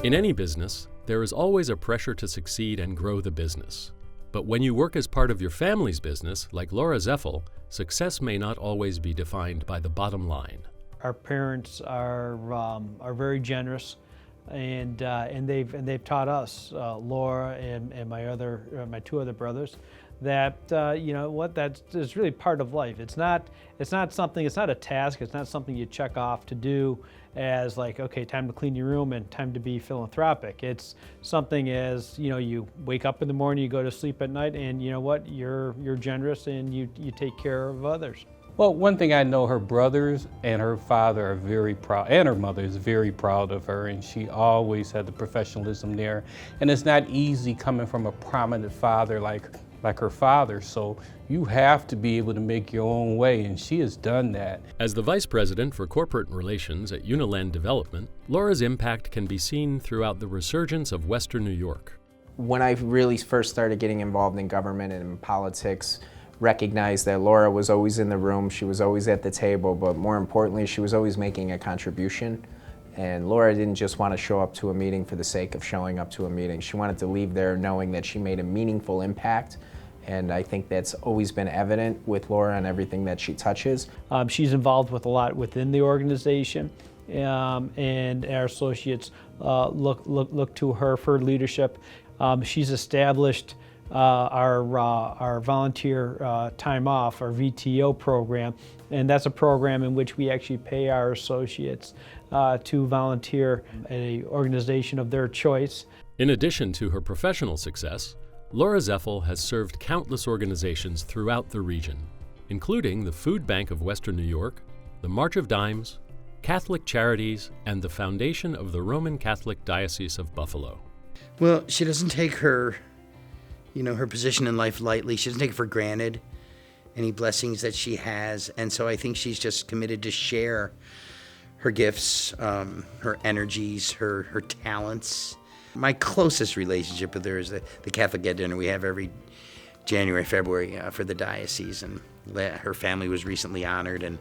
In any business, there is always a pressure to succeed and grow the business. But when you work as part of your family's business, like Laura Zaepfel, success may not always be defined by the bottom line. Our parents are very generous, and they've taught us, Laura and my two other brothers, that that's really part of life. It's not a task. It's not something you check off to do as like, okay, time to clean your room and time to be philanthropic. It's something as, you wake up in the morning, you go to sleep at night, and you know what, you're generous and you take care of others. Well, one thing I know, her brothers and her father are very proud, and her mother is very proud of her, and she always had the professionalism there. And it's not easy coming from a prominent father like her father, so you have to be able to make your own way, and she has done that. As the Vice President for Corporate Relations at Uniland Development, Laura's impact can be seen throughout the resurgence of Western New York. When I really first started getting involved in government and in politics, recognized that Laura was always in the room, she was always at the table, but more importantly, she was always making a contribution. And Laura didn't just want to show up to a meeting for the sake of showing up to a meeting. She wanted to leave there knowing that she made a meaningful impact. And I think that's always been evident with Laura and everything that she touches. She's involved with a lot within the organization, and our associates look to her for leadership. She's established our volunteer time off, our VTO program, and that's a program in which we actually pay our associates to volunteer at an organization of their choice. In addition to her professional success, Laura Zaepfel has served countless organizations throughout the region, including the Food Bank of Western New York, the March of Dimes, Catholic Charities, and the Foundation of the Roman Catholic Diocese of Buffalo. Well, she doesn't take her position in life lightly. She doesn't take it for granted, any blessings that she has. And so I think she's just committed to share her gifts, her energies, her talents. My closest relationship with her is the Catholic Get Dinner we have every January, February for the diocese. And her family was recently honored, and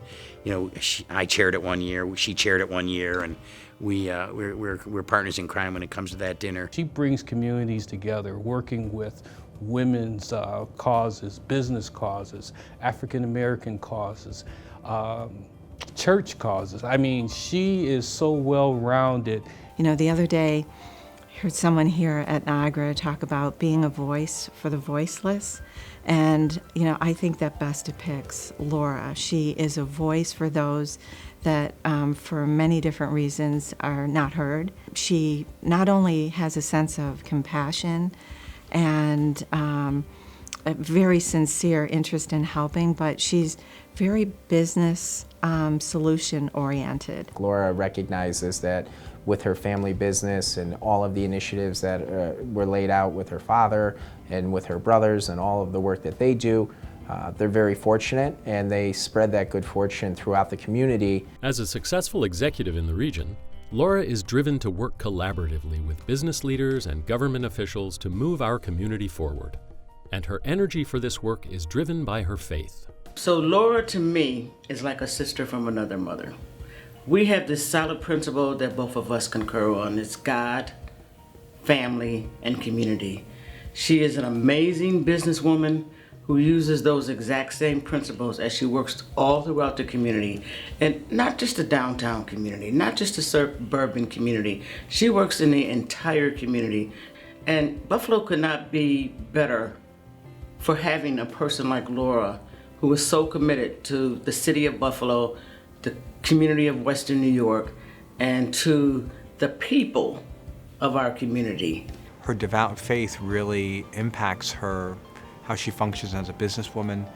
I chaired it one year, she chaired it one year, and we're partners in crime when it comes to that dinner. She brings communities together, working with women's causes, business causes, African American causes, church causes. I mean, she is so well-rounded. The other day, I heard someone here at Niagara talk about being a voice for the voiceless. And, I think that best depicts Laura. She is a voice for those that, for many different reasons, are not heard. She not only has a sense of compassion and a very sincere interest in helping, but she's very business solution-oriented. Laura recognizes that with her family business and all of the initiatives that were laid out with her father and with her brothers and all of the work that they do, they're very fortunate, and they spread that good fortune throughout the community. As a successful executive in the region, Laura is driven to work collaboratively with business leaders and government officials to move our community forward. And her energy for this work is driven by her faith. So Laura, to me, is like a sister from another mother. We have this solid principle that both of us concur on. It's God, family, and community. She is an amazing businesswoman who uses those exact same principles as she works all throughout the community. And not just the downtown community, not just the suburban community. She works in the entire community. And Buffalo could not be better for having a person like Laura, who is so committed to the city of Buffalo, the community of Western New York, and to the people of our community. Her devout faith really impacts her, how she functions as a businesswoman,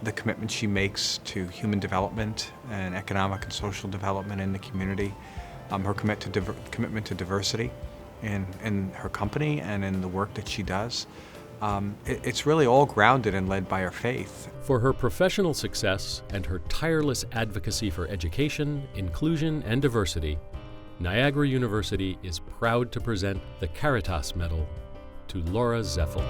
the commitment she makes to human development and economic and social development in the community, her commitment to diversity in her company and in the work that she does. It's really all grounded and led by her faith. For her professional success and her tireless advocacy for education, inclusion, and diversity, Niagara University is proud to present the Caritas Medal to Laura Zaepfel.